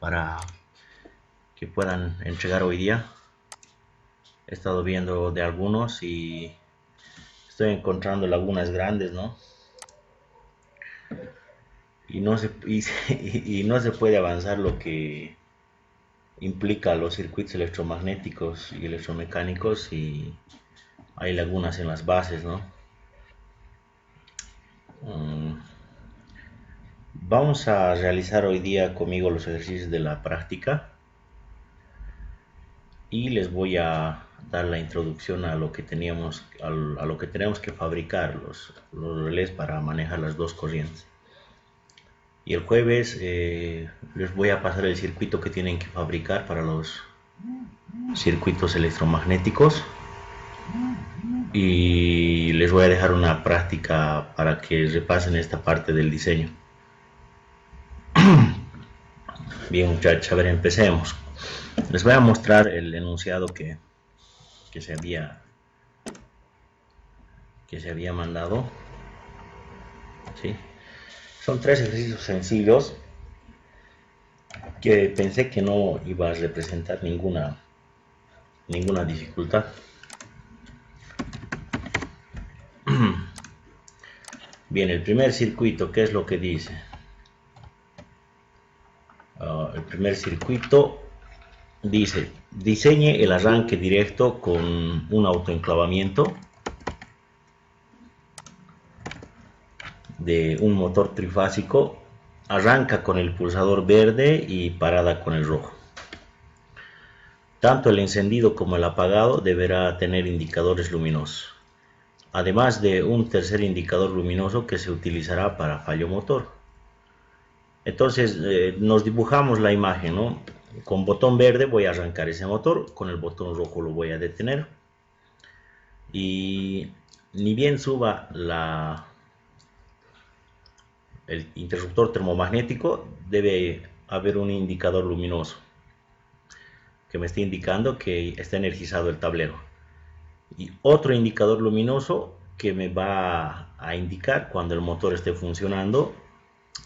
para que puedan entregar hoy día. He estado viendo de algunos y estoy encontrando lagunas grandes, ¿no? Y no se puede avanzar lo que implica los circuitos electromagnéticos y electromecánicos y hay lagunas en las bases, ¿no? Vamos a realizar hoy día conmigo los ejercicios de la práctica y les voy a dar la introducción a lo que teníamos, a lo que tenemos que fabricar los relés para manejar las dos corrientes. Y el jueves les voy a pasar el circuito que tienen que fabricar para los circuitos electromagnéticos y les voy a dejar una práctica para que repasen esta parte del diseño. Bien, muchachos, a ver, empecemos. Les voy a mostrar el enunciado que se había mandado. ¿Sí? Son 3 ejercicios sencillos que pensé que no iba a representar ninguna dificultad. Bien, el primer circuito, ¿qué es lo que dice? El primer circuito dice: diseñe el arranque directo con un autoenclavamiento de un motor trifásico. Arranca con el pulsador verde y parada con el rojo. Tanto el encendido como el apagado deberá tener indicadores luminosos, además de un tercer indicador luminoso que se utilizará para fallo motor. Entonces nos dibujamos la imagen, ¿no? Con botón verde voy a arrancar ese motor, con el botón rojo lo voy a detener y ni bien suba el interruptor termomagnético, debe haber un indicador luminoso que me esté indicando que está energizado el tablero y otro indicador luminoso que me va a indicar cuando el motor esté funcionando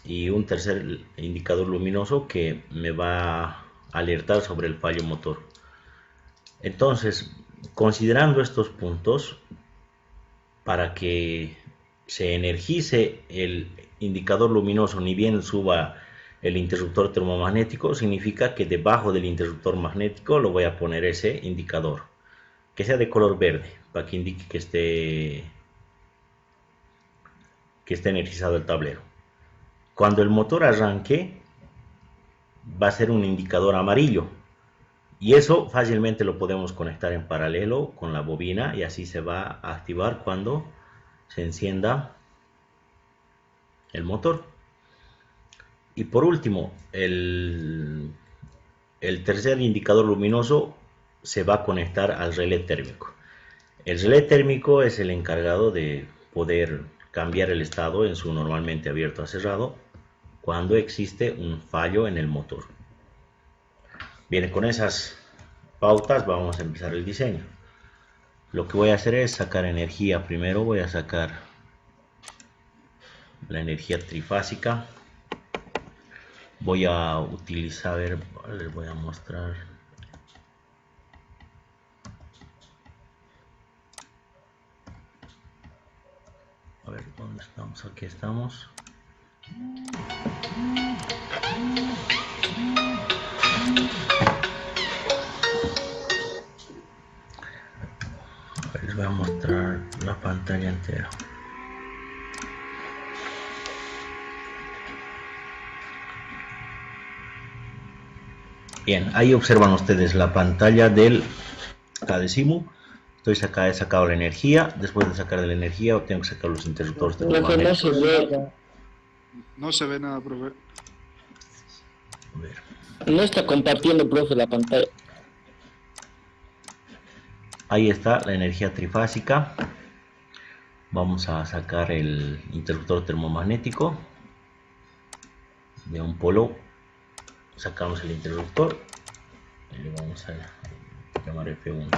y un tercer indicador luminoso que me va a alertar sobre el fallo motor. Entonces, considerando estos puntos, para que se energice el indicador luminoso ni bien suba el interruptor termomagnético, significa que debajo del interruptor magnético lo voy a poner ese indicador, que sea de color verde, para que indique que esté energizado el tablero. Cuando el motor arranque, va a ser un indicador amarillo, y eso fácilmente lo podemos conectar en paralelo con la bobina y así se va a activar cuando se encienda el motor. Y por último, el tercer indicador luminoso se va a conectar al relé térmico. El relé térmico es el encargado de poder cambiar el estado en su normalmente abierto a cerrado cuando existe un fallo en el motor. Bien, con esas pautas vamos a empezar el diseño. Lo que voy a hacer es sacar energía. Primero voy a sacar la energía trifásica. Voy a utilizar, a ver, les voy a mostrar. A ver, ¿dónde estamos? Aquí estamos. A ver, les voy a mostrar la pantalla entera. Bien, ahí observan ustedes la pantalla del KDSIMU. He sacado la energía. Después de sacar la energía, tengo que sacar los interruptores termomagnéticos. No se ve nada, profe. A ver. No está compartiendo, profe, la pantalla. Ahí está la energía trifásica. Vamos a sacar el interruptor termomagnético de un polo. Sacamos el interruptor y le vamos a llamar F1.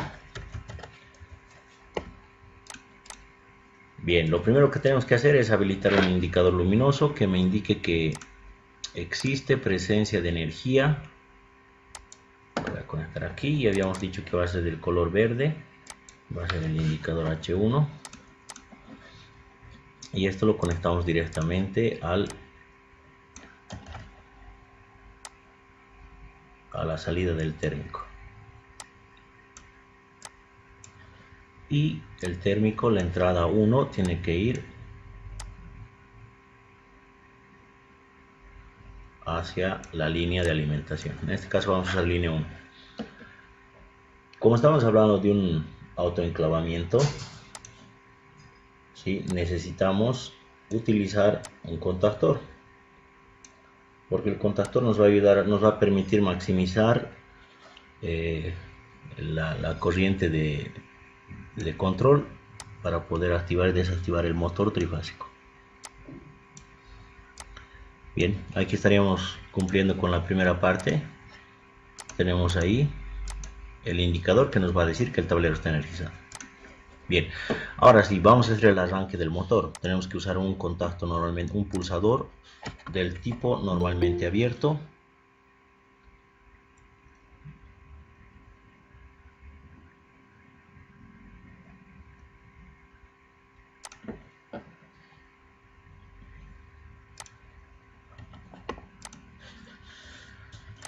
Bien, lo primero que tenemos que hacer es habilitar un indicador luminoso que me indique que existe presencia de energía. Voy a conectar aquí y habíamos dicho que va a ser del color verde, va a ser el indicador H1, y esto lo conectamos directamente a la salida del térmico. Y el térmico, la entrada 1, tiene que ir hacia la línea de alimentación. En este caso vamos a usar línea 1. Como estamos hablando de un autoenclavamiento, ¿sí?, necesitamos utilizar un contactor, porque el contactor nos va a ayudar, nos va a permitir maximizar la corriente de control para poder activar y desactivar el motor trifásico. Bien, aquí estaríamos cumpliendo con la primera parte. Tenemos ahí el indicador que nos va a decir que el tablero está energizado. Bien, ahora sí, vamos a hacer el arranque del motor. Tenemos que usar un contacto, normalmente un pulsador del tipo normalmente abierto.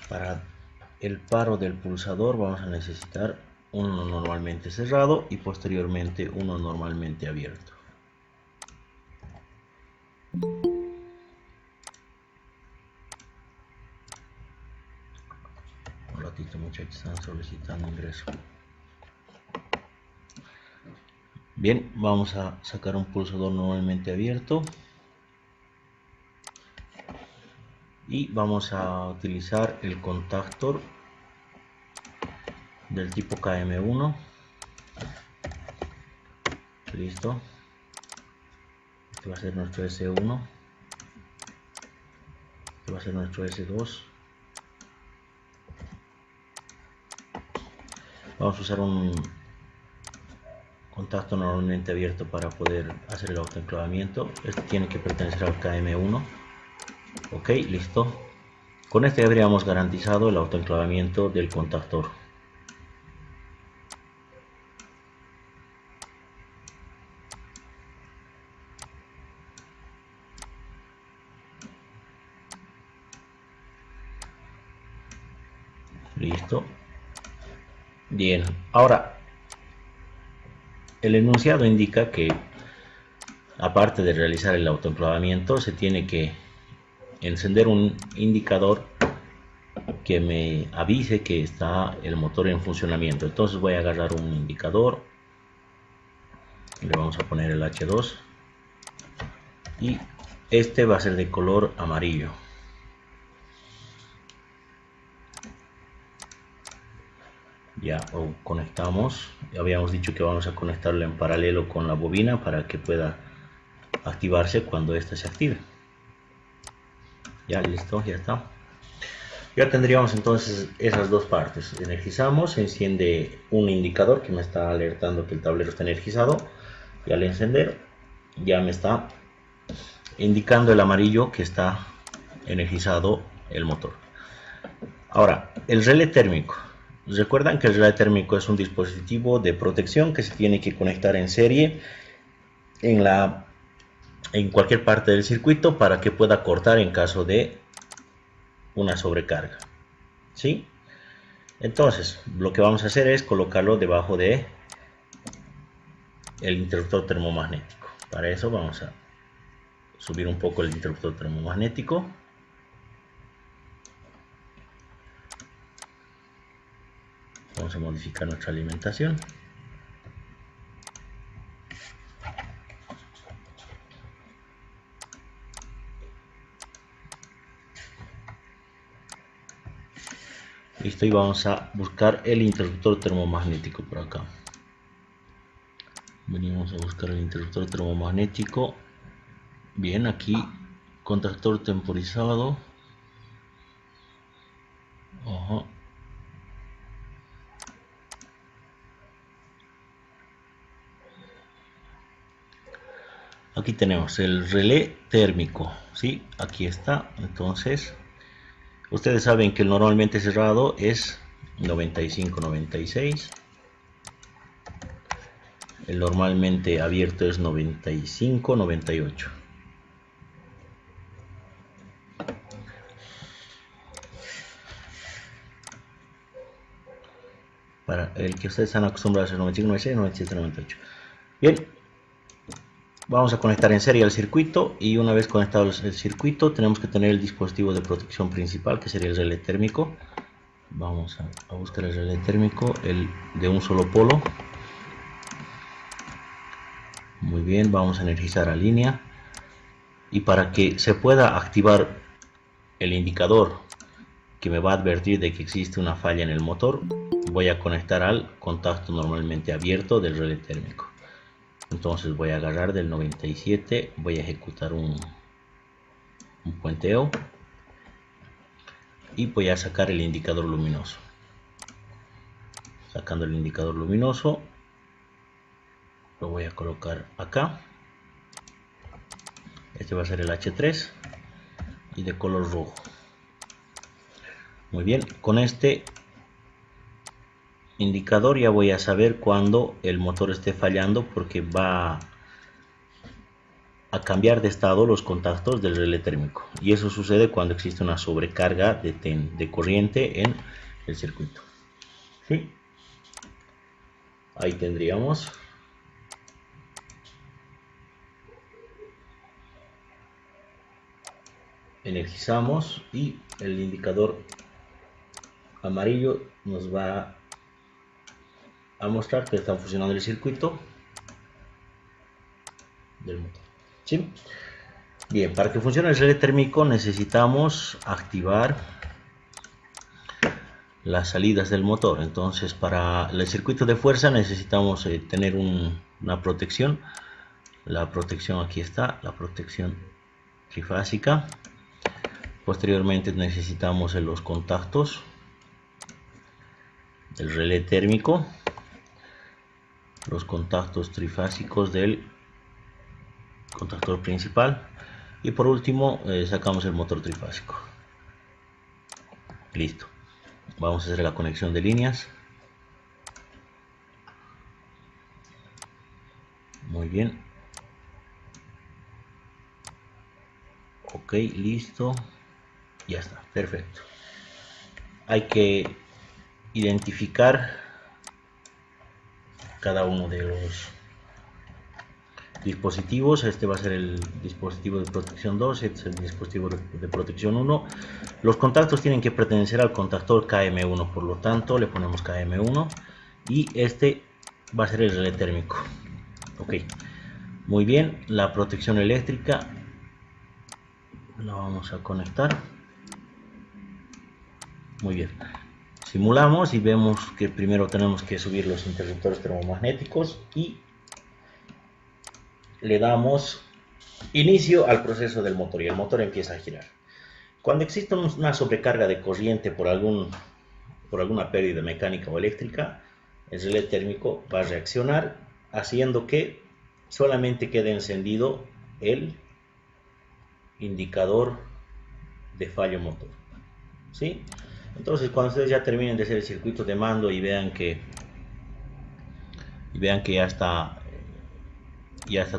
Para el paro del pulsador vamos a necesitar uno normalmente cerrado y posteriormente uno normalmente abierto. Un ratito, muchachos, están solicitando ingreso. Bien, vamos a sacar un pulsador normalmente abierto y vamos a utilizar el contactor del tipo KM1. Listo. Este va a ser nuestro S1. Este va a ser nuestro S2. Vamos a usar un contacto normalmente abierto para poder hacer el autoenclavamiento. Este tiene que pertenecer al KM1. Ok, listo. Con este habríamos garantizado el autoenclavamiento del contactor. Listo. Bien, ahora el enunciado indica que aparte de realizar el autoenclavamiento se tiene que encender un indicador que me avise que está el motor en funcionamiento. Entonces voy a agarrar un indicador, le vamos a poner el H2 y este va a ser de color amarillo. Ya lo conectamos. Habíamos dicho que vamos a conectarlo en paralelo con la bobina para que pueda activarse cuando ésta se active. Ya listo, ya está. Ya tendríamos entonces esas dos partes. Energizamos, se enciende un indicador que me está alertando que el tablero está energizado, y al encender ya me está indicando el amarillo que está energizado el motor. Ahora, el relé térmico. Recuerdan que el relé térmico es un dispositivo de protección que se tiene que conectar en serie en cualquier parte del circuito para que pueda cortar en caso de una sobrecarga. ¿Sí? Entonces, lo que vamos a hacer es colocarlo debajo de el interruptor termomagnético. Para eso vamos a subir un poco el interruptor termomagnético. Vamos a modificar nuestra alimentación. Listo, y vamos a buscar el interruptor termomagnético por acá. Venimos a buscar el interruptor termomagnético. Bien, aquí contactor temporizado. Ajá. aquí tenemos el relé térmico, ¿sí? Aquí está. Entonces, ustedes saben que el normalmente cerrado es 95-96. El normalmente abierto es 95-98. Para el que ustedes están acostumbrados a 95, 96, 97, 98. Bien, vamos a conectar en serie al circuito, y una vez conectado el circuito tenemos que tener el dispositivo de protección principal, que sería el relé térmico. Vamos a buscar el relé térmico, el de un solo polo. Muy bien, vamos a energizar a línea, y para que se pueda activar el indicador que me va a advertir de que existe una falla en el motor, voy a conectar al contacto normalmente abierto del relé térmico. Entonces voy a agarrar del 97, voy a ejecutar un puenteo y voy a sacar el indicador luminoso. Sacando el indicador luminoso, lo voy a colocar acá. Este va a ser el H3 y de color rojo. Muy bien, con este indicador ya voy a saber cuando el motor esté fallando, porque va a cambiar de estado los contactos del relé térmico, y eso sucede cuando existe una sobrecarga de corriente en el circuito. ¿Sí? Ahí tendríamos energizamos, y el indicador amarillo nos va a mostrar que está funcionando el circuito del motor. ¿Sí? Bien, para que funcione el relé térmico necesitamos activar las salidas del motor. Entonces, para el circuito de fuerza necesitamos tener una protección. La protección, aquí está, la protección trifásica. Posteriormente necesitamos los contactos del relé térmico, los contactos trifásicos del contactor principal, y por último sacamos el motor trifásico. Listo. Vamos a hacer la conexión de líneas. Muy bien. Ok, listo. Ya está, perfecto. Hay que identificar cada uno de los dispositivos. Este va a ser el dispositivo de protección 2, este es el dispositivo de protección 1. Los contactos tienen que pertenecer al contactor KM1, por lo tanto le ponemos KM1, y este va a ser el relé térmico. Ok, muy bien. La protección eléctrica la vamos a conectar. Muy bien, simulamos y vemos que primero tenemos que subir los interruptores termomagnéticos, y le damos inicio al proceso del motor, y el motor empieza a girar. Cuando existe una sobrecarga de corriente por alguna pérdida mecánica o eléctrica, el relé térmico va a reaccionar haciendo que solamente quede encendido el indicador de fallo motor. ¿Sí? Entonces, cuando ustedes ya terminen de hacer el circuito de mando y vean que ya está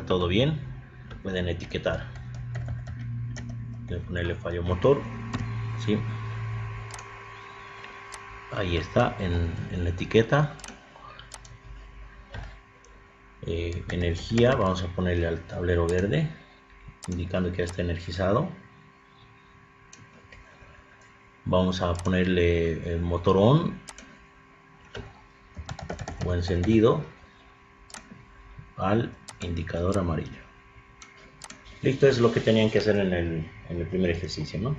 todo bien, pueden etiquetar. Voy a ponerle fallo motor. ¿Sí? Ahí está en la etiqueta. Energía, vamos a ponerle al tablero verde, indicando que ya está energizado. Vamos a ponerle el motor on o encendido al indicador amarillo. Listo, es lo que tenían que hacer en el primer ejercicio, ¿no?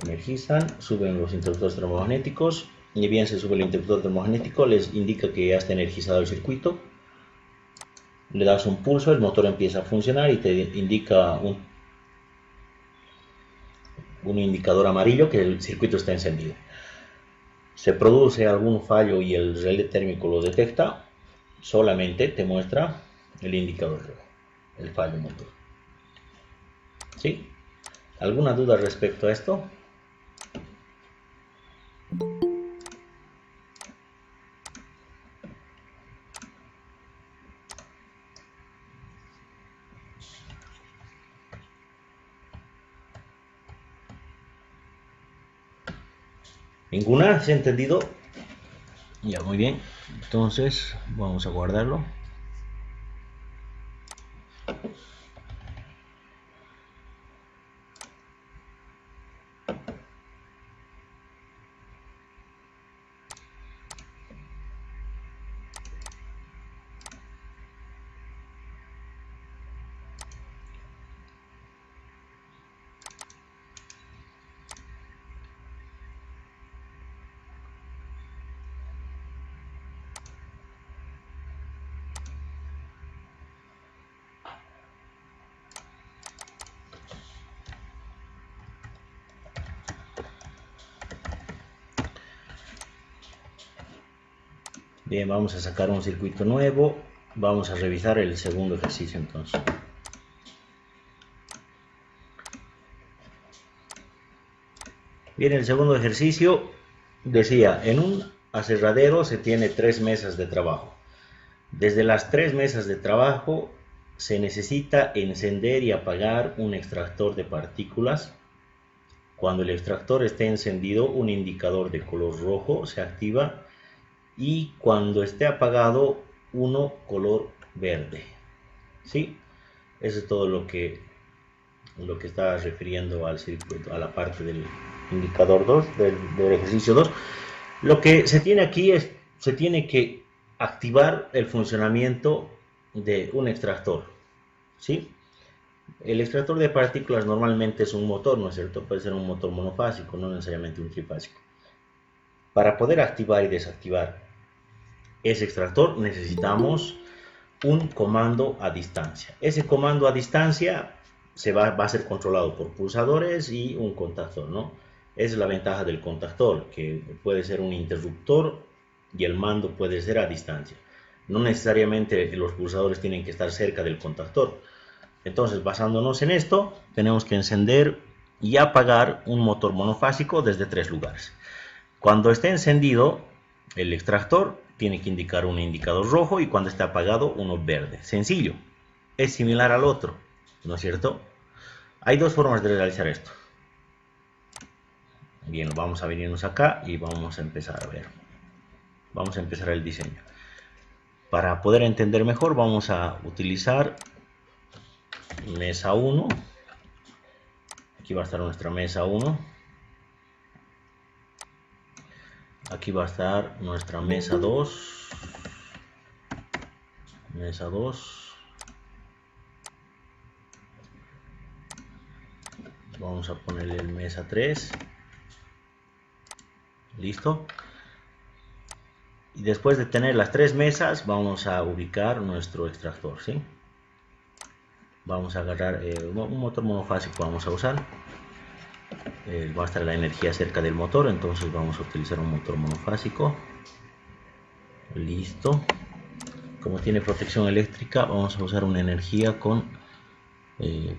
Energizan, suben los interruptores termomagnéticos, y bien se sube el interruptor termomagnético, les indica que ya está energizado el circuito. Le das un pulso, el motor empieza a funcionar y te indica un indicador amarillo que el circuito está encendido. Se produce algún fallo y el relé térmico lo detecta, solamente te muestra el indicador rojo. el fallo motor. ¿Sí? ¿Alguna duda respecto a esto? ¿Ninguna? ¿Se ha entendido? Ya, muy bien. Entonces, vamos a guardarlo. Bien, vamos a sacar un circuito nuevo. Vamos a revisar el segundo ejercicio entonces. Bien, el segundo ejercicio decía, en un aserradero se tiene 3 mesas de trabajo. Desde las 3 mesas de trabajo se necesita encender y apagar un extractor de partículas. Cuando el extractor esté encendido, un indicador de color rojo se activa y cuando esté apagado, uno color verde. ¿Sí? Eso es todo lo que está refiriendo al circuito, a la parte del indicador 2, del ejercicio 2. Lo que se tiene aquí es, se tiene que activar el funcionamiento de un extractor. ¿Sí? El extractor de partículas normalmente es un motor, ¿no es cierto? Puede ser un motor monofásico, no necesariamente un trifásico. Para poder activar y desactivar ese extractor necesitamos un comando a distancia. Ese comando a distancia va a ser controlado por pulsadores y un contactor, ¿no? Esa es la ventaja del contactor, que puede ser un interruptor y el mando puede ser a distancia. No necesariamente los pulsadores tienen que estar cerca del contactor. Entonces, basándonos en esto, tenemos que encender y apagar un motor monofásico desde 3 lugares. Cuando esté encendido, el extractor tiene que indicar un indicador rojo y cuando esté apagado, uno verde. Sencillo. Es similar al otro, ¿no es cierto? Hay dos formas de realizar esto. Bien, vamos a venirnos acá y vamos a empezar a ver. Vamos a empezar el diseño. Para poder entender mejor, vamos a utilizar mesa 1. Aquí va a estar nuestra mesa 1. Aquí va a estar nuestra mesa 2. Mesa 2. Vamos a ponerle el mesa 3. Listo. Y después de tener las 3 mesas, vamos a ubicar nuestro extractor, ¿sí? Vamos a agarrar un motor monofásico, vamos a usar. Va a estar la energía cerca del motor, entonces vamos a utilizar un motor monofásico. Listo. Como tiene protección eléctrica, vamos a usar una energía con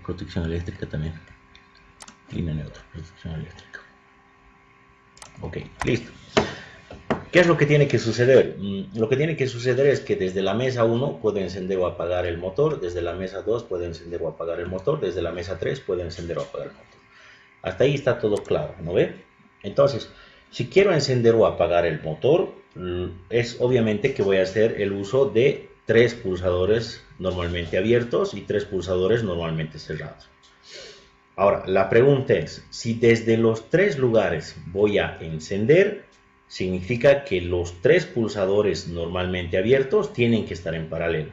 protección eléctrica también. Línea neutra, protección eléctrica. Ok, listo. ¿Qué es lo que tiene que suceder? Lo que tiene que suceder es que desde la mesa 1 puede encender o apagar el motor, desde la mesa 2 puede encender o apagar el motor, desde la mesa 3 puede encender o apagar el motor. Hasta ahí está todo claro, ¿no ve? Entonces, si quiero encender o apagar el motor, es obviamente que voy a hacer el uso de 3 pulsadores normalmente abiertos y 3 pulsadores normalmente cerrados. Ahora, la pregunta es, si desde los 3 lugares voy a encender, significa que los 3 pulsadores normalmente abiertos tienen que estar en paralelo.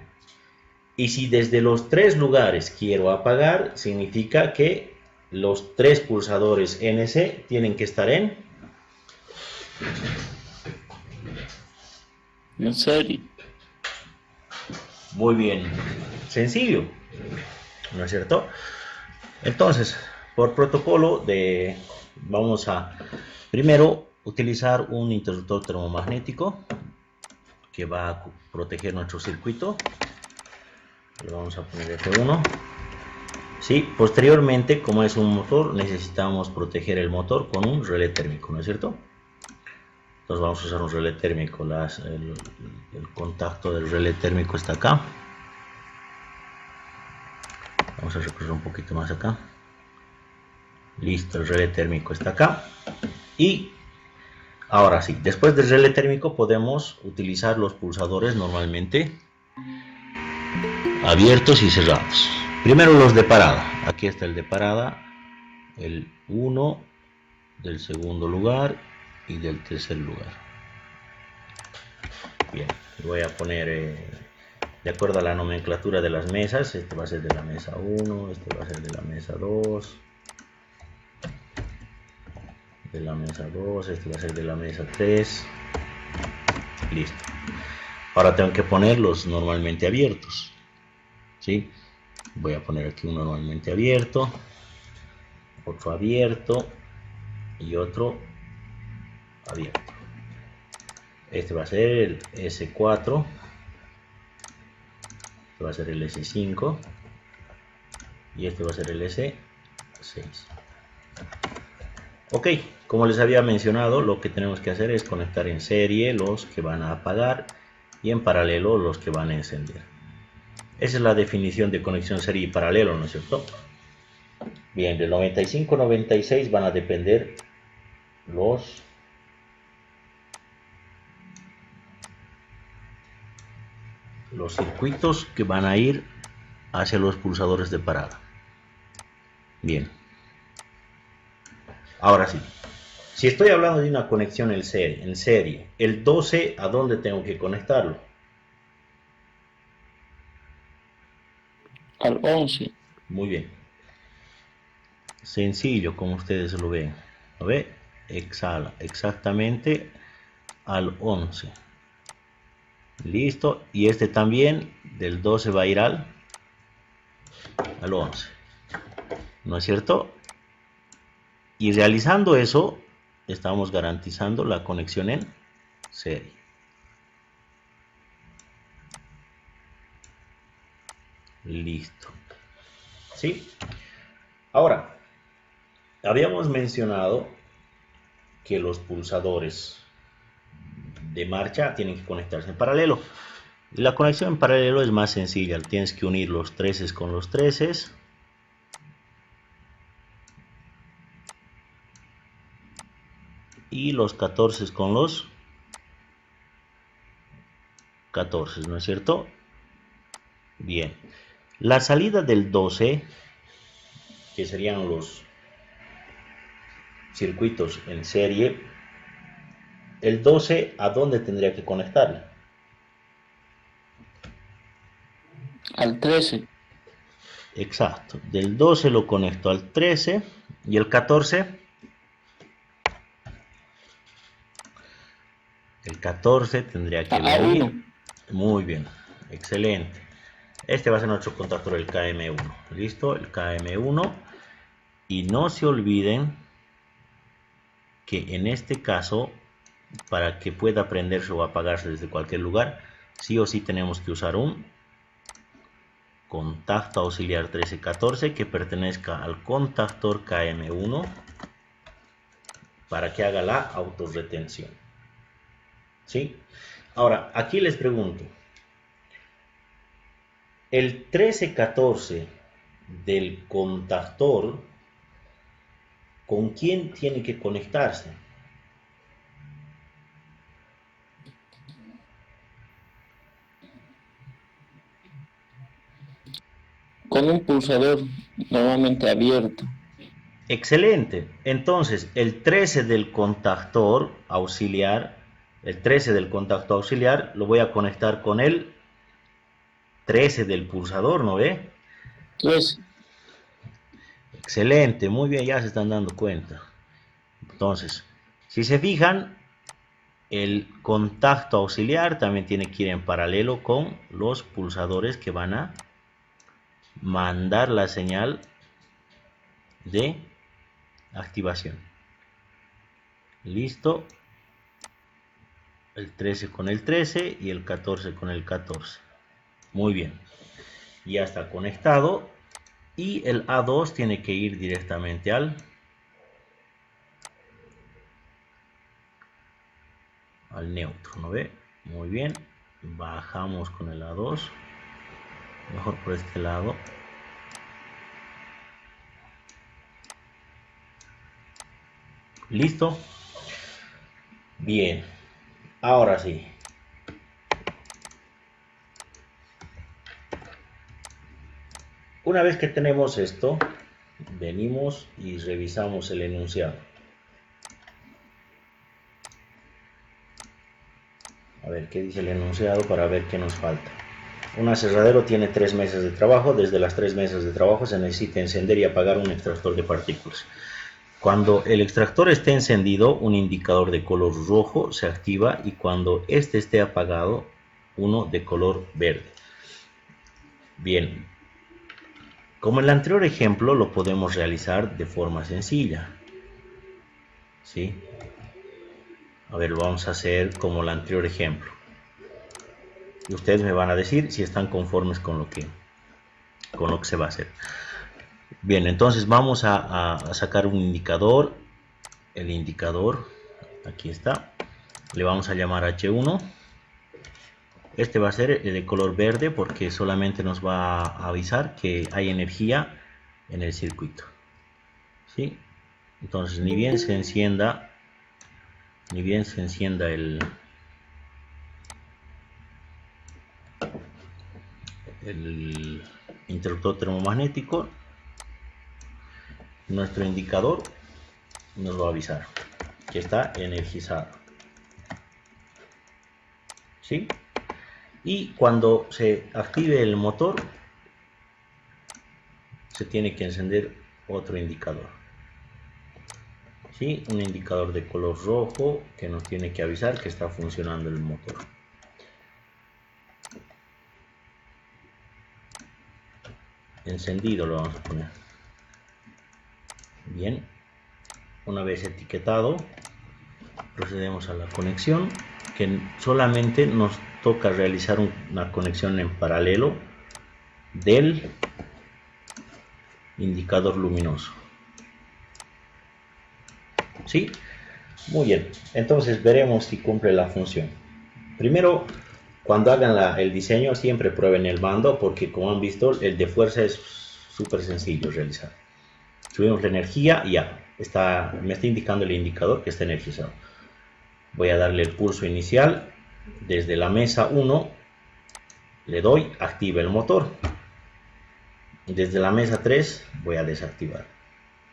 Y si desde los 3 lugares quiero apagar, significa que los 3 pulsadores NC tienen que estar en serie. Muy bien, sencillo, ¿no es cierto? Entonces, por protocolo vamos a primero utilizar un interruptor termomagnético que va a proteger nuestro circuito. Le vamos a poner F1. Sí, posteriormente, como es un motor, necesitamos proteger el motor con un relé térmico, ¿no es cierto? Entonces vamos a usar un relé térmico. El contacto del relé térmico está acá. Vamos a recorrer un poquito más acá. Listo, el relé térmico está acá. Y ahora sí, después del relé térmico podemos utilizar los pulsadores normalmente abiertos y cerrados. Primero los de parada. Aquí está el de parada, el 1 del segundo lugar y del tercer lugar. Bien, voy a poner de acuerdo a la nomenclatura de las mesas. Este va a ser de la mesa 1, este va a ser de la mesa 2, de la mesa 2, este va a ser de la mesa 3. Listo. Ahora tengo que ponerlos normalmente abiertos. ¿Sí? Voy a poner aquí uno normalmente abierto, otro abierto y otro abierto. Este va a ser el S4, este va a ser el S5 y este va a ser el S6. Ok, como les había mencionado, lo que tenemos que hacer es conectar en serie los que van a apagar y en paralelo los que van a encender. Esa es la definición de conexión serie y paralelo, ¿no es cierto? Bien, del 95-96 van a depender los circuitos que van a ir hacia los pulsadores de parada. Bien. Ahora sí. Si estoy hablando de una conexión en serie, el 12, ¿a dónde tengo que conectarlo? Al 11. Muy bien. Sencillo, como ustedes lo ven. ¿Lo ve? Exhala exactamente al 11. Listo. Y este también del 12 va a ir al 11. ¿No es cierto? Y realizando eso, estamos garantizando la conexión en serie. Listo. ¿Sí? Ahora, habíamos mencionado que los pulsadores de marcha tienen que conectarse en paralelo. La conexión en paralelo es más sencilla. Tienes que unir los 13 con los 13. Y los 14 con los 14, ¿no es cierto? Bien. La salida del 12, que serían los circuitos en serie, el 12, ¿a dónde tendría que conectarle? Al 13. Exacto. Del 12 lo conecto al 13 y el 14. El 14 tendría que A venir. 1. Muy bien. Excelente. Este va a ser nuestro contactor, el KM1. ¿Listo? El KM1. Y no se olviden que en este caso, para que pueda prenderse o apagarse desde cualquier lugar, sí o sí tenemos que usar un contacto auxiliar 1314 que pertenezca al contactor KM1 para que haga la autorretención. ¿Sí? Ahora, aquí les pregunto, el 1314 del contactor, ¿con quién tiene que conectarse? Con un pulsador normalmente abierto. Excelente. Entonces, el 13 del contactor auxiliar, lo voy a conectar con el 13 del pulsador, ¿no ve? 13. Excelente, muy bien, ya se están dando cuenta. Entonces, si se fijan, el contacto auxiliar también tiene que ir en paralelo con los pulsadores que van a mandar la señal de activación. Listo. El 13 con el 13 y el 14 con el 14. Muy bien. Ya está conectado. Y el A2 tiene que ir directamente al neutro, ¿no ve? Muy bien. Bajamos con el A2. Mejor por este lado. Listo. Bien. Ahora sí. Una vez que tenemos esto, venimos y revisamos el enunciado. A ver qué dice el enunciado para ver qué nos falta. Un aserradero tiene 3 mesas de trabajo. Desde las 3 mesas de trabajo se necesita encender y apagar un extractor de partículas. Cuando el extractor esté encendido, un indicador de color rojo se activa y cuando este esté apagado, uno de color verde. Bien, como en el anterior ejemplo, lo podemos realizar de forma sencilla. ¿Sí? A ver, lo vamos a hacer como el anterior ejemplo. Y ustedes me van a decir si están conformes con lo que se va a hacer. Bien, entonces vamos a sacar un indicador. El indicador, aquí está. Le vamos a llamar H1. Este va a ser de color verde porque solamente nos va a avisar que hay energía en el circuito. ¿Sí? Entonces, ni bien se encienda el interruptor termomagnético, nuestro indicador nos va a avisar que está energizado. ¿Sí? Y cuando se active el motor, se tiene que encender otro indicador. ¿Sí? Un indicador de color rojo que nos tiene que avisar que está funcionando el motor. Encendido lo vamos a poner. Bien, una vez etiquetado, procedemos a la conexión, que solamente nos toca realizar una conexión en paralelo del indicador luminoso. ¿Sí? Muy bien, entonces veremos si cumple la función. Primero, cuando hagan el diseño, siempre prueben el mando, porque como han visto, el de fuerza es súper sencillo realizar. Subimos la energía y ya, me está indicando el indicador que está energizado. Voy a darle el pulso inicial. Desde la mesa 1 le doy, activa el motor. Desde la mesa 3 voy a desactivar.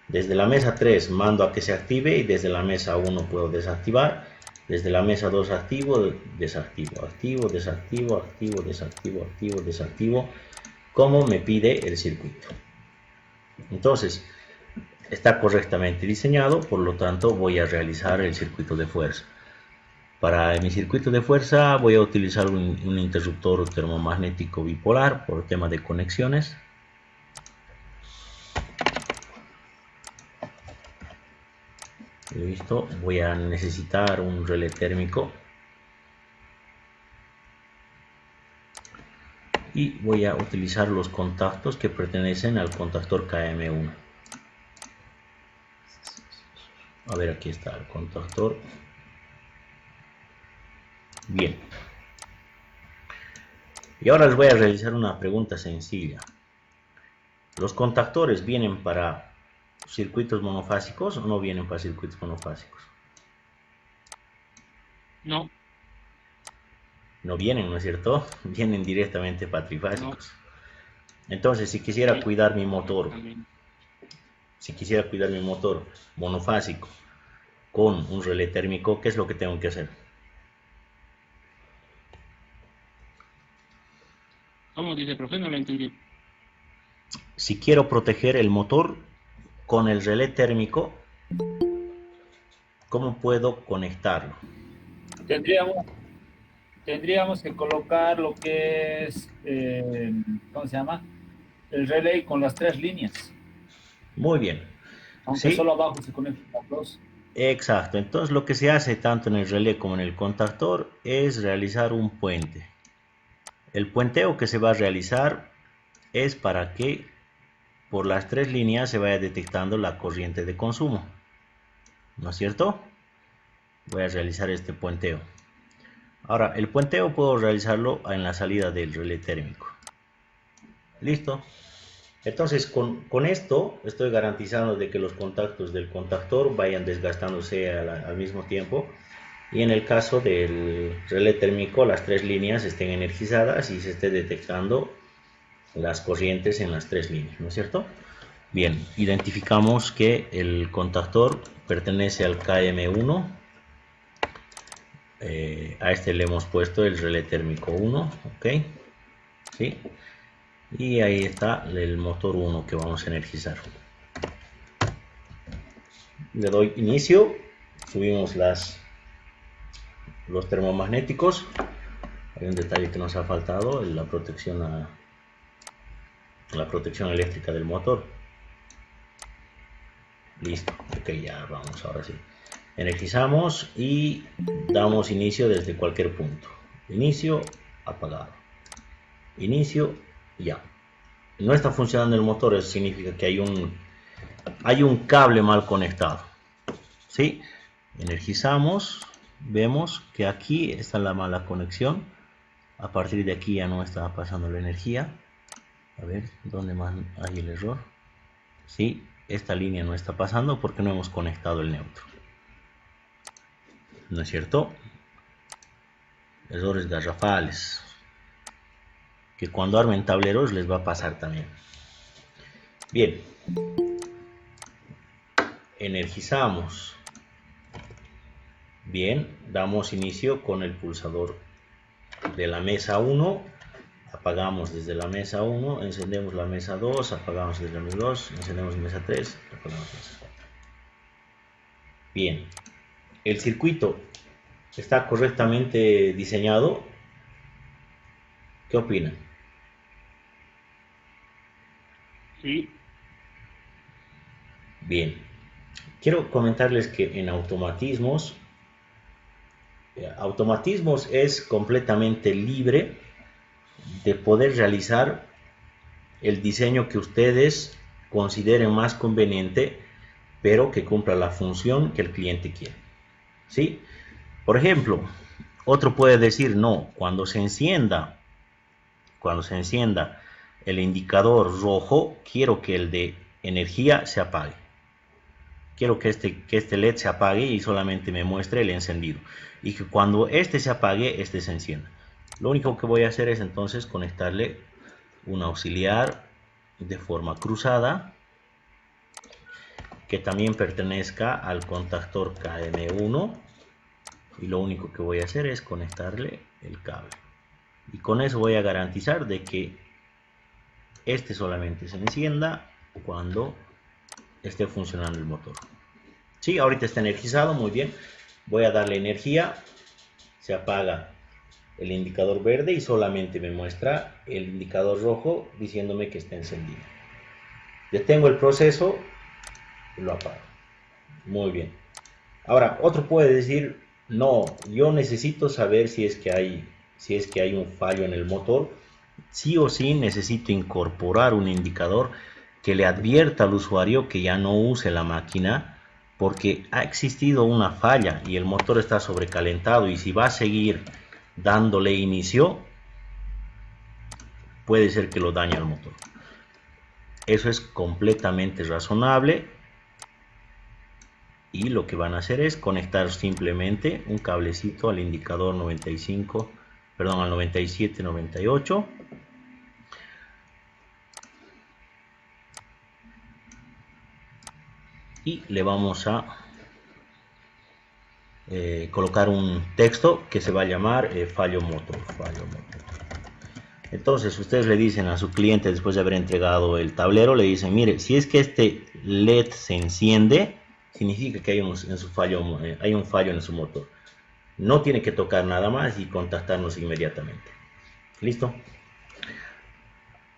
Desde la mesa 3 mando a que se active y desde la mesa 1 puedo desactivar. Desde la mesa 2 activo, desactivo, activo, desactivo, activo, desactivo, activo, desactivo, como me pide el circuito. Entonces, está correctamente diseñado, por lo tanto voy a realizar el circuito de fuerza. Para mi circuito de fuerza voy a utilizar un interruptor termomagnético bipolar por tema de conexiones. Listo, voy a necesitar un relé térmico y voy a utilizar los contactos que pertenecen al contactor KM1. A ver, aquí está el contactor. Bien. Y ahora les voy a realizar una pregunta sencilla. ¿Los contactores vienen para circuitos monofásicos o no vienen para circuitos monofásicos? No. No vienen, ¿no es cierto? Vienen directamente para trifásicos. No. Entonces, si quisiera cuidar mi motor, monofásico con un relé térmico, ¿qué es lo que tengo que hacer? ¿Cómo dice, profe? No lo entendí. Si quiero proteger el motor con el relé térmico, ¿cómo puedo conectarlo? Tendríamos que colocar lo que es, ¿cómo se llama? El relay con las 3 líneas. Muy bien. Aunque ¿sí? Solo abajo se conectan las 2. Exacto. Entonces lo que se hace tanto en el relé como en el contactor es realizar un puente. El puenteo que se va a realizar es para que por las 3 líneas se vaya detectando la corriente de consumo, ¿no es cierto? Voy a realizar este puenteo. Ahora, el puenteo puedo realizarlo en la salida del relé térmico. Listo. Entonces, con esto estoy garantizando de que los contactos del contactor vayan desgastándose al mismo tiempo. Y en el caso del relé térmico, las 3 líneas estén energizadas y se esté detectando las corrientes en las 3 líneas, ¿no es cierto? Bien, identificamos que el contactor pertenece al KM1. A este le hemos puesto el relé térmico 1, ok, ¿sí? Y ahí está el motor 1 que vamos a energizar. Le doy inicio, subimos los termomagnéticos. Hay un detalle que nos ha faltado, la protección eléctrica del motor. Listo, ok, ya vamos, ahora sí. Energizamos y damos inicio desde cualquier punto. Inicio, apagado. Inicio, ya. No está funcionando el motor, eso significa que hay un cable mal conectado. ¿Sí? Energizamos, vemos que aquí está la mala conexión. A partir de aquí ya no está pasando la energía. A ver, ¿dónde más hay el error? Sí, esta línea no está pasando porque no hemos conectado el neutro. ¿No es cierto? Errores garrafales que cuando armen tableros les va a pasar también. Bien, energizamos. Bien, damos inicio con el pulsador de la mesa 1, apagamos desde la mesa 1, encendemos la mesa 2, apagamos desde la mesa 2, encendemos la mesa 3, apagamos la mesa 4. Bien, el circuito está correctamente diseñado. ¿Qué opinan? Sí. Bien, quiero comentarles que en automatismos es completamente libre de poder realizar el diseño que ustedes consideren más conveniente, pero que cumpla la función que el cliente quiere. ¿Sí? Por ejemplo, otro puede decir, no, cuando se encienda el indicador rojo, quiero que el de energía se apague. Quiero que este LED se apague y solamente me muestre el encendido. Y que cuando este se apague, este se encienda. Lo único que voy a hacer es entonces conectarle un auxiliar de forma cruzada que también pertenezca al contactor KM1. Y lo único que voy a hacer es conectarle el cable. Y con eso voy a garantizar de que este solamente se encienda cuando esté funcionando el motor. Sí, ahorita está energizado, muy bien. Voy a darle energía, se apaga el indicador verde y solamente me muestra el indicador rojo diciéndome que está encendido. Detengo el proceso y lo apago. Muy bien. Ahora, otro puede decir, no, yo necesito saber si es que hay un fallo en el motor. Sí o sí necesito incorporar un indicador que le advierta al usuario que ya no use la máquina porque ha existido una falla y el motor está sobrecalentado, y si va a seguir dándole inicio puede ser que lo dañe al motor. Eso es completamente razonable y lo que van a hacer es conectar simplemente un cablecito al indicador 9798 y le vamos a colocar un texto que se va a llamar fallo motor. Entonces ustedes le dicen a su cliente, después de haber entregado el tablero, le dicen, mire, si es que este LED se enciende, significa que hay un fallo en su motor. No tiene que tocar nada más y contactarnos inmediatamente. ¿Listo?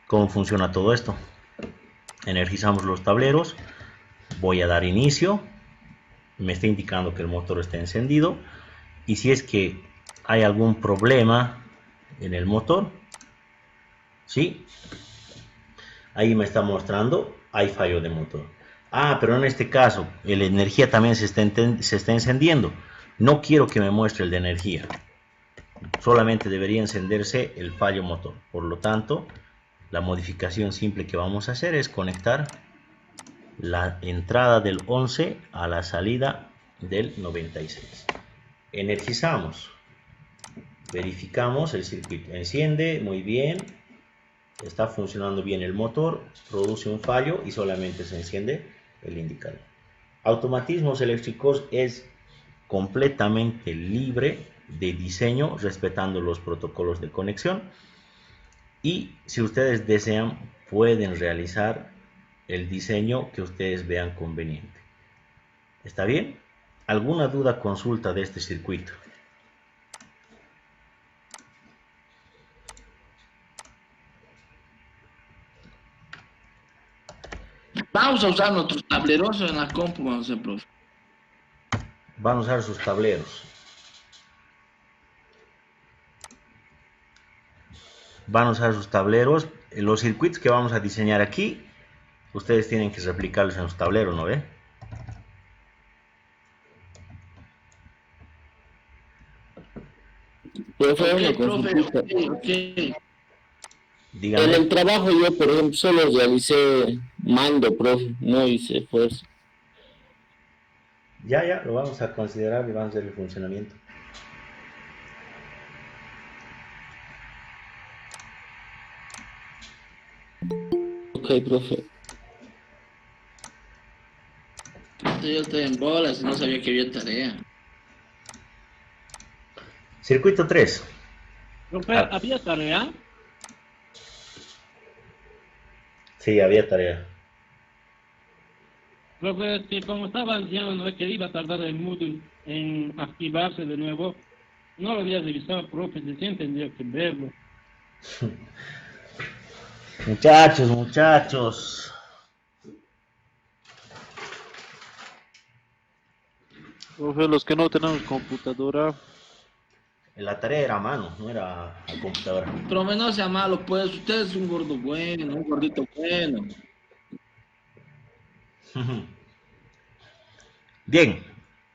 ¿Cómo funciona todo esto? Energizamos los tableros. Voy a dar inicio. Me está indicando que el motor está encendido. Y si es que hay algún problema en el motor, ¿sí? Ahí me está mostrando, hay fallo de motor. Ah, pero en este caso, la energía también se está encendiendo. No quiero que me muestre el de energía. Solamente debería encenderse el fallo motor. Por lo tanto, la modificación simple que vamos a hacer es conectar la entrada del 11 a la salida del 96. Energizamos. Verificamos el circuito. Enciende, muy bien. Está funcionando bien el motor. Produce un fallo y solamente se enciende el indicador. Automatismos eléctricos es completamente libre de diseño, respetando los protocolos de conexión. Y si ustedes desean, pueden realizar el diseño que ustedes vean conveniente. ¿Está bien? ¿Alguna duda, consulta de este circuito? Vamos a usar nuestros tableros en la compu, vamos a hacer, profe. Van a usar sus tableros. Van a usar sus tableros. Los circuitos que vamos a diseñar aquí, ustedes tienen que replicarlos en sus tableros, ¿no ve? Profe, Ok, una profe, consultita. ok. En Díganme. el trabajo yo, por ejemplo, solo realicé mando, profe, no hice fuerza. Ya, lo vamos a considerar y vamos a ver el funcionamiento. Ok, profe. Yo estoy en bolas y no sabía que había tarea. Circuito 3. Profe, Ah, ¿había tarea? sí, había tarea. Profe, es que como estaba diciendo, no es que iba a tardar el Moodle en activarse de nuevo. No lo había revisado, profe, sí tendría que verlo. Muchachos. Profe, los que no tenemos computadora, La tarea era a mano, no era a computadora. Profe, no sea malo, pues. Usted es un gordo bueno, un gordito bueno. Bien,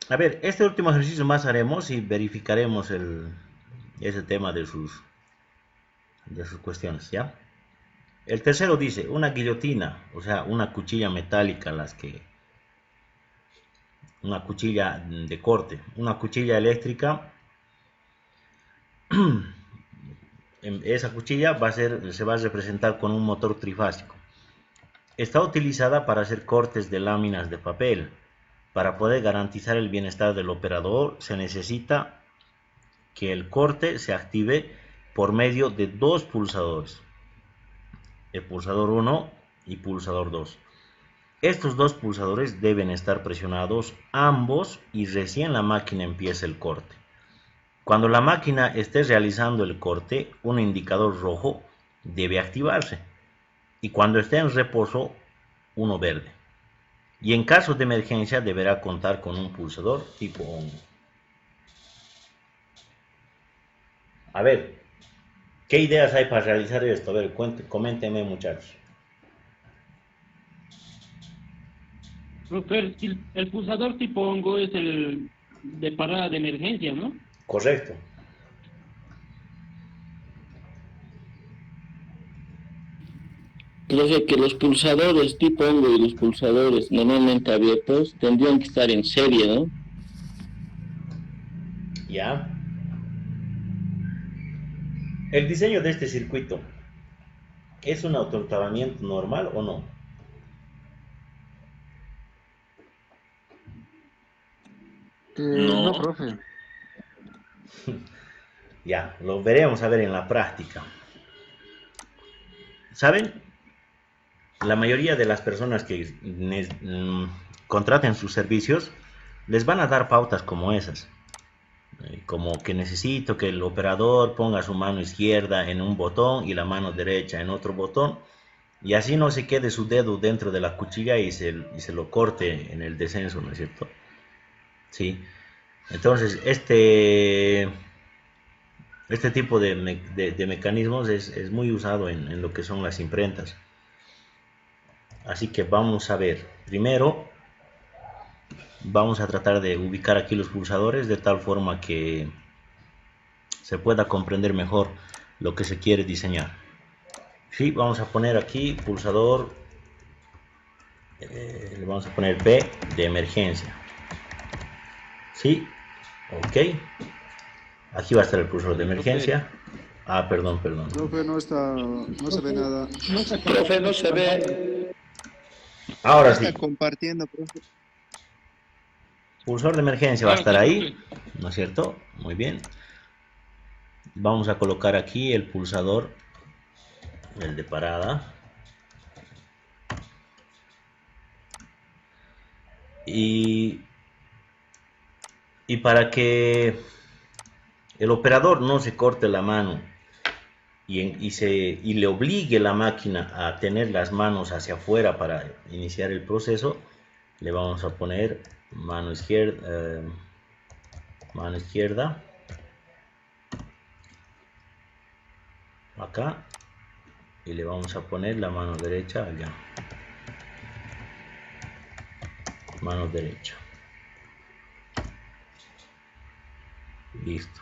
a ver, este último ejercicio más haremos y verificaremos ese tema de sus cuestiones, ¿ya? El tercero dice, una guillotina, o sea, una cuchilla metálica, una cuchilla de corte, una cuchilla eléctrica. Esa cuchilla se va a representar con un motor trifásico. Está utilizada para hacer cortes de láminas de papel. Para poder garantizar el bienestar del operador, se necesita que el corte se active por medio de dos pulsadores, el pulsador 1 y pulsador 2. Estos dos pulsadores deben estar presionados ambos y recién la máquina empieza el corte. Cuando la máquina esté realizando el corte, un indicador rojo debe activarse y cuando esté en reposo, uno verde. Y en caso de emergencia deberá contar con un pulsador tipo ON. A ver, ¿qué ideas hay para realizar esto? A ver, coméntenme, muchachos. Profe, el pulsador tipo hongo es el de parada de emergencia, ¿no? Correcto. Profe, que los pulsadores tipo hongo y los pulsadores normalmente abiertos tendrían que estar en serie, ¿no? ¿Ya? El diseño de este circuito, ¿es un autoenclavamiento normal o no? no, No. profe. Ya, lo veremos a ver en la práctica. ¿Saben? La mayoría de las personas que contraten sus servicios les van a dar pautas como esas. Como que necesito que el operador ponga su mano izquierda en un botón y la mano derecha en otro botón. Y así no se quede su dedo dentro de la cuchilla y se lo corte en el descenso, ¿no es cierto? Sí. Entonces, este tipo de mecanismos es muy usado en lo que son las imprentas. Así que vamos a ver, primero vamos a tratar de ubicar aquí los pulsadores de tal forma que se pueda comprender mejor lo que se quiere diseñar. Sí, vamos a poner aquí pulsador, le vamos a poner P de emergencia. Sí, ok. Aquí va a estar el pulsador de emergencia. Ah, perdón. Profe, no se ve nada. Profe, no se ve. Ahora Está sí, compartiendo, profe. pulsador de emergencia va a Ahora estar sí, ahí, profe. ¿no es cierto? Muy bien. Vamos a colocar aquí el pulsador, el de parada. Y para que el operador no se corte la mano y le obligue la máquina a tener las manos hacia afuera para iniciar el proceso, le vamos a poner mano izquierda, acá, y le vamos a poner la mano derecha allá, mano derecha. Listo.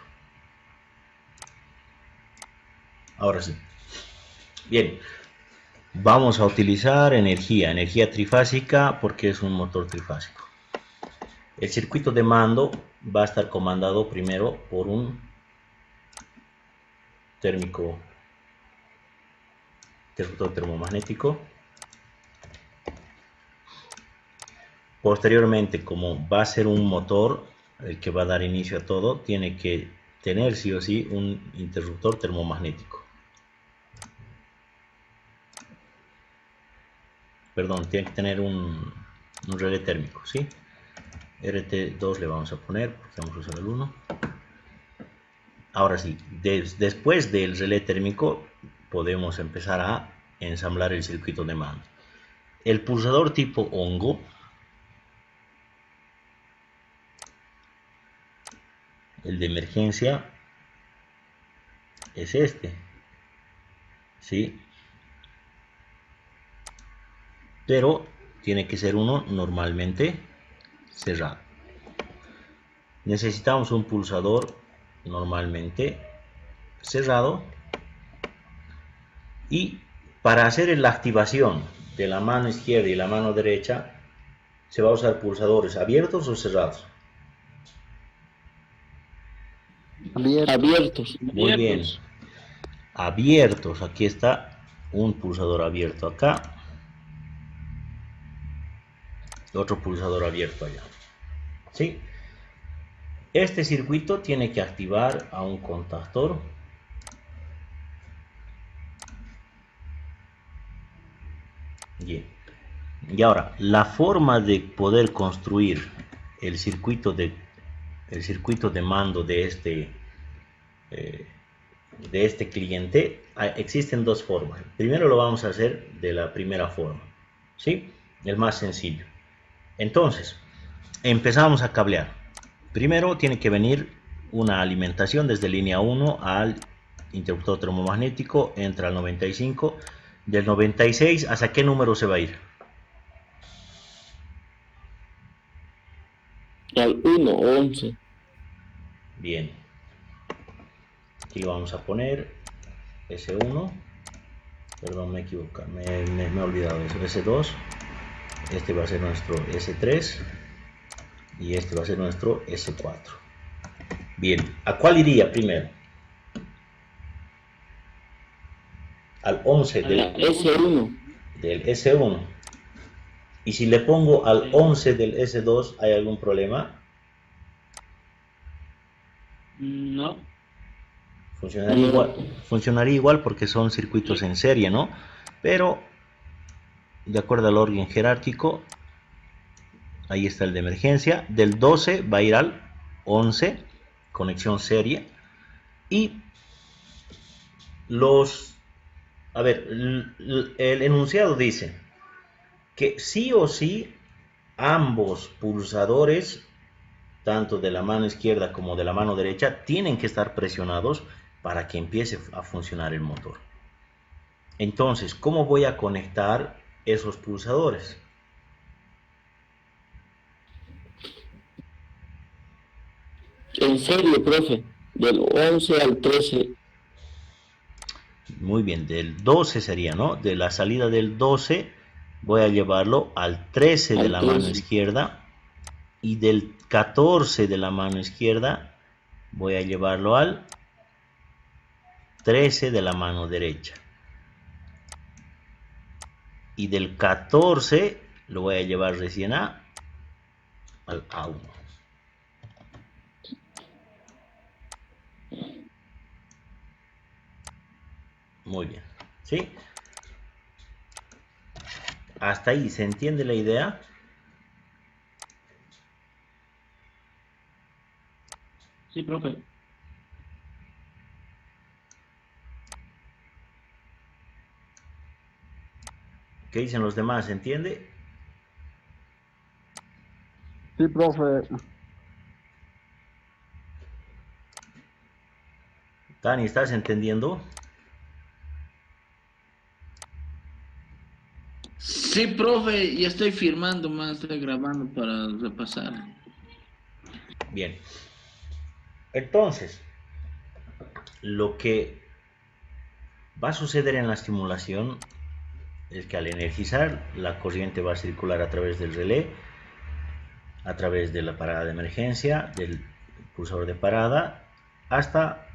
Ahora sí. Bien. Vamos a utilizar energía trifásica porque es un motor trifásico. El circuito de mando va a estar comandado primero por un interruptor termomagnético. Posteriormente, como va a ser un motor el que va a dar inicio a todo, tiene que tener sí o sí un interruptor termomagnético. Perdón, tiene que tener un relé térmico, ¿sí? RT2 le vamos a poner, porque vamos a usar el 1. Ahora sí, después del relé térmico podemos empezar a ensamblar el circuito de mando. El pulsador tipo hongo el de emergencia es este, ¿sí? Pero tiene que ser uno normalmente cerrado. Necesitamos un pulsador normalmente cerrado, y para hacer la activación de la mano izquierda y la mano derecha se va a usar pulsadores abiertos o cerrados. Abiertos. Muy bien, abiertos. Aquí está un pulsador abierto acá, otro pulsador abierto allá, ¿sí? Este circuito tiene que activar a un contactor. Bien. Y ahora, la forma de poder construir el circuito de mando de este cliente, existen dos formas. Primero lo vamos a hacer de la primera forma, ¿sí? El más sencillo. Entonces, empezamos a cablear. Primero tiene que venir una alimentación desde línea 1 al interruptor termomagnético, entra al 95. Del 96, ¿hasta qué número se va a ir? Al 1 o 11. Bien. Aquí vamos a poner S1. Perdón, me equivoco, me he olvidado de eso. S2. Este va a ser nuestro S3. Y este va a ser nuestro S4. Bien, ¿a cuál iría primero? Al 11 del S1. S1. Y si le pongo al 11 del S2, ¿hay algún problema? No. Funcionaría igual porque son circuitos en serie, ¿no? Pero, de acuerdo al orden jerárquico, ahí está el de emergencia. Del 12 va a ir al 11, conexión serie. Y el enunciado dice que sí o sí ambos pulsadores, tanto de la mano izquierda como de la mano derecha, tienen que estar presionados para que empiece a funcionar el motor. Entonces, ¿cómo voy a conectar esos pulsadores. En serio, profe, del 11 al 13. Muy bien, del 12 sería, ¿no? De la salida del 12 voy a llevarlo al 13 de Al la mano 13. izquierda, y del 14 de la mano izquierda voy a llevarlo al 13 de la mano derecha, y del 14 lo voy a llevar recién al A1. Muy bien, ¿sí? Hasta ahí, ¿se entiende la idea? Sí, profe. ¿Qué dicen los demás? ¿Se entiende? Sí, profe. Dani, ¿estás entendiendo? Sí, profe, y estoy firmando más, estoy grabando para repasar. Bien. Entonces, lo que va a suceder en la estimulación es que al energizar, la corriente va a circular a través del relé, a través de la parada de emergencia, del pulsador de parada, hasta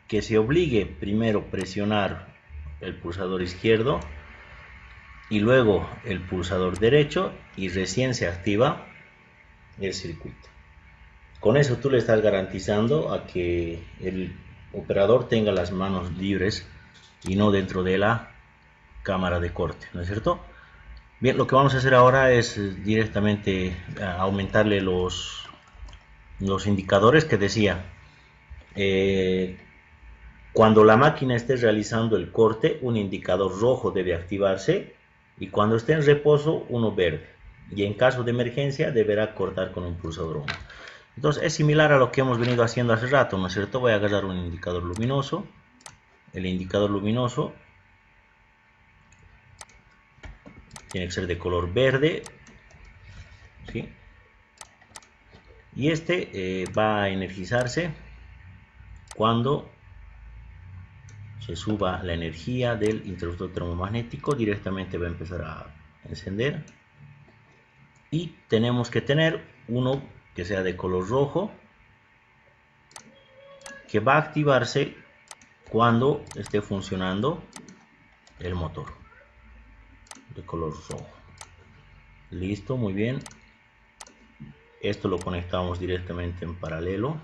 que se obligue primero presionar el pulsador izquierdo y luego el pulsador derecho, y recién se activa el circuito. Con eso tú le estás garantizando a que el operador tenga las manos libres y no dentro de la cámara de corte, ¿no es cierto? Bien, lo que vamos a hacer ahora es directamente aumentarle los indicadores que decía. Cuando la máquina esté realizando el corte, un indicador rojo debe activarse, y cuando esté en reposo, uno verde. Y en caso de emergencia, deberá cortar con un pulsador 1. Entonces es similar a lo que hemos venido haciendo hace rato, ¿no es cierto? Voy a agarrar un indicador luminoso. El indicador luminoso tiene que ser de color verde, ¿sí? Y este va a energizarse cuando se suba la energía del interruptor termomagnético. Directamente va a empezar a encender, y tenemos que tener uno que sea de color rojo, que va a activarse cuando esté funcionando el motor, de color rojo. Listo, muy bien. Esto lo conectamos directamente en paralelo.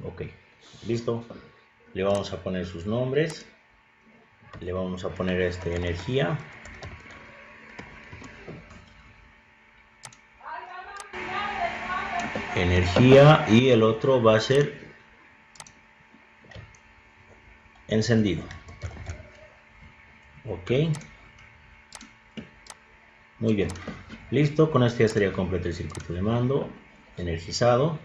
Ok, listo. Le vamos a poner sus nombres. Le vamos a poner energía. Energía, y el otro va a ser encendido. Ok, muy bien, listo. Con esto ya estaría completo el circuito de mando energizado.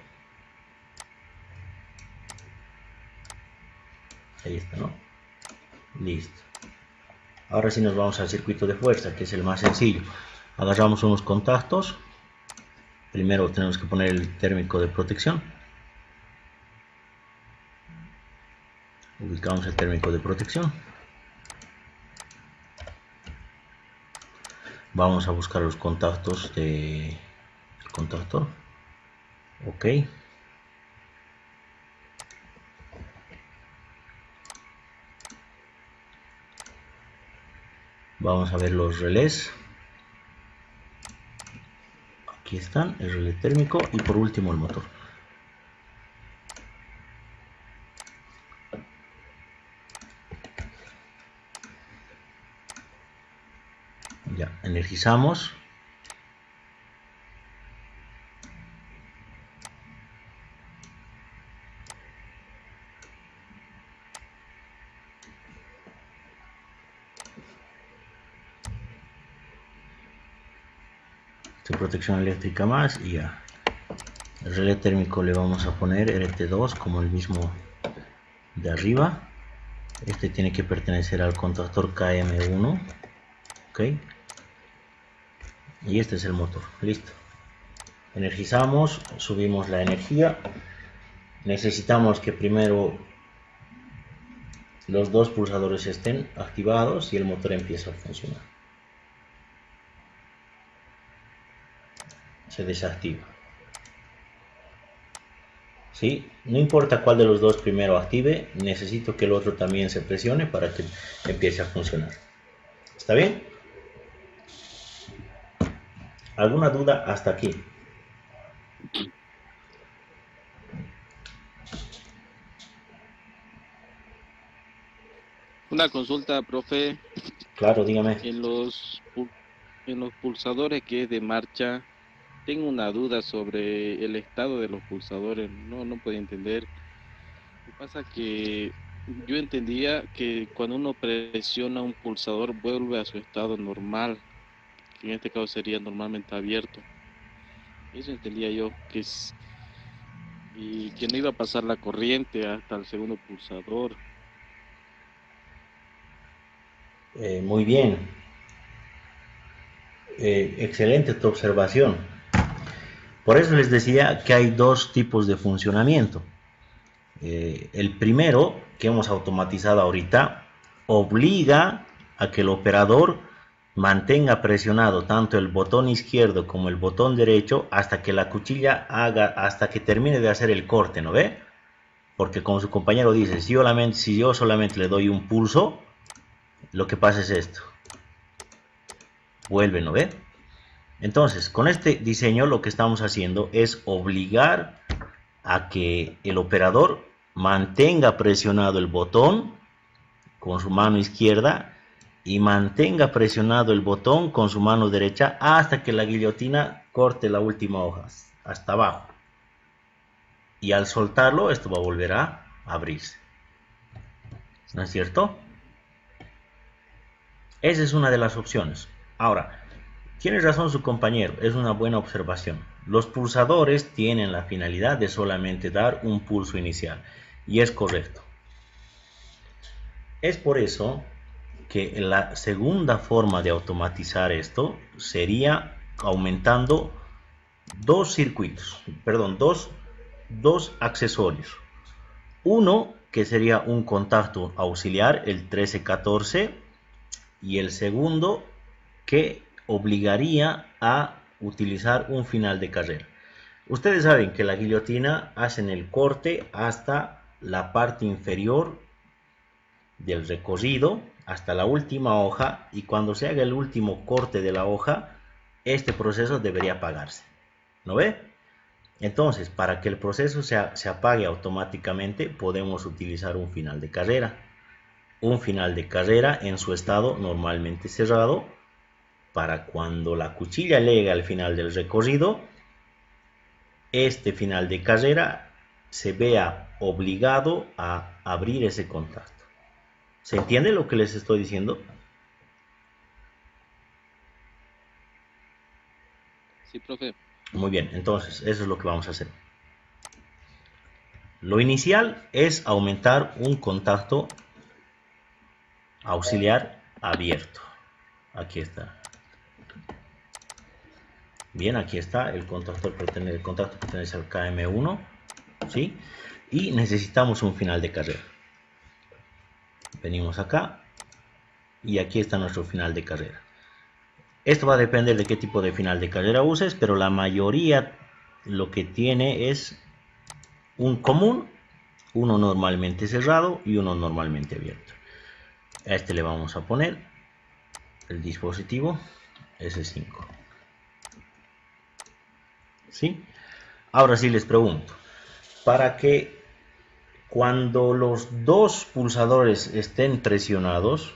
Ahí está, ¿no? Listo. Ahora sí nos vamos al circuito de fuerza, que es el más sencillo. Agarramos unos contactos. Primero tenemos que poner el térmico de protección. Ubicamos el térmico de protección. Vamos a buscar los contactos del contactor. Ok. Vamos a ver los relés. Aquí están, el relé térmico, y por último el motor. Ya, energizamos. Protección eléctrica más, y ya. El relé térmico le vamos a poner RT2 como el mismo de arriba. Este tiene que pertenecer al contactor KM1. Ok. Y este es el motor. Listo. Energizamos, subimos la energía. Necesitamos que primero los dos pulsadores estén activados y el motor empieza a funcionar. Se desactiva. ¿Sí? No importa cuál de los dos primero active, necesito que el otro también se presione para que empiece a funcionar. ¿Está bien? ¿Alguna duda hasta aquí? Una consulta, profe. Claro, dígame. En los pulsadores que es de marcha, tengo una duda sobre el estado de los pulsadores. No puedo entender. Lo que pasa que yo entendía que cuando uno presiona un pulsador vuelve a su estado normal, que en este caso sería normalmente abierto. Eso entendía yo, y que no iba a pasar la corriente hasta el segundo pulsador. Muy bien. Excelente tu observación. Por eso les decía que hay dos tipos de funcionamiento. El primero, que hemos automatizado ahorita, obliga a que el operador mantenga presionado tanto el botón izquierdo como el botón derecho hasta que la cuchilla hasta que termine de hacer el corte, ¿no ve? Porque como su compañero dice, si yo solamente le doy un pulso, lo que pasa es esto. Vuelve, ¿no ve? Entonces, con este diseño lo que estamos haciendo es obligar a que el operador mantenga presionado el botón con su mano izquierda y mantenga presionado el botón con su mano derecha hasta que la guillotina corte la última hoja hasta abajo. Y al soltarlo, esto va a volver a abrirse. ¿No es cierto? Esa es una de las opciones. Ahora, tiene razón su compañero, es una buena observación. Los pulsadores tienen la finalidad de solamente dar un pulso inicial, y es correcto. Es por eso que la segunda forma de automatizar esto sería aumentando dos accesorios. Uno que sería un contacto auxiliar, el 1314, y el segundo que obligaría a utilizar un final de carrera. Ustedes saben que la guillotina hacen el corte hasta la parte inferior del recorrido, hasta la última hoja, y cuando se haga el último corte de la hoja, este proceso debería apagarse. ¿No ve? Entonces, para que el proceso se apague automáticamente, podemos utilizar un final de carrera. Un final de carrera en su estado normalmente cerrado, para cuando la cuchilla llegue al final del recorrido, este final de carrera se vea obligado a abrir ese contacto. ¿Se entiende lo que les estoy diciendo? Sí, profe. Muy bien, entonces eso es lo que vamos a hacer. Lo inicial es aumentar un contacto auxiliar abierto. Aquí está. Bien, aquí está el contacto pertenece al KM1, ¿sí? Y necesitamos un final de carrera. Venimos acá y aquí está nuestro final de carrera. Esto va a depender de qué tipo de final de carrera uses, pero la mayoría lo que tiene es un común, uno normalmente cerrado y uno normalmente abierto. A este le vamos a poner el dispositivo S5. ¿Sí? Ahora sí les pregunto, para que cuando los dos pulsadores estén presionados,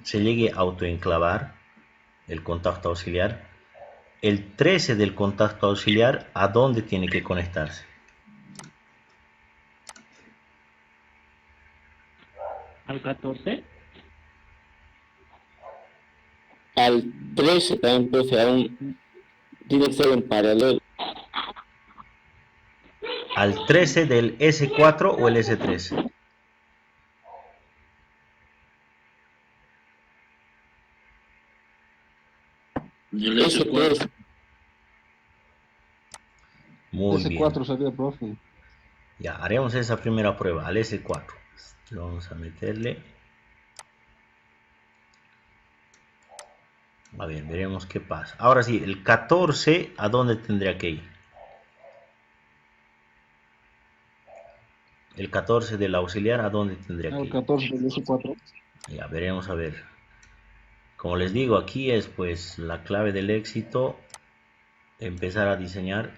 se llegue a autoenclavar el contacto auxiliar, el 13 del contacto auxiliar, ¿a dónde tiene que conectarse? Al 14. Al 13 también, profe, aún tiene que ser en paralelo. ¿Al 13 del S4 o el S3? Y el S4. Muy bien. S4 sería, profe. Ya, haremos esa primera prueba al S4. Vamos a meterle. A ver, veremos qué pasa. Ahora sí, el 14, ¿a dónde tendría que ir? El 14 del auxiliar, ¿a dónde tendría que El ir? 14 del S4. Ya, veremos a ver. Como les digo, aquí es pues la clave del éxito. Empezar a diseñar.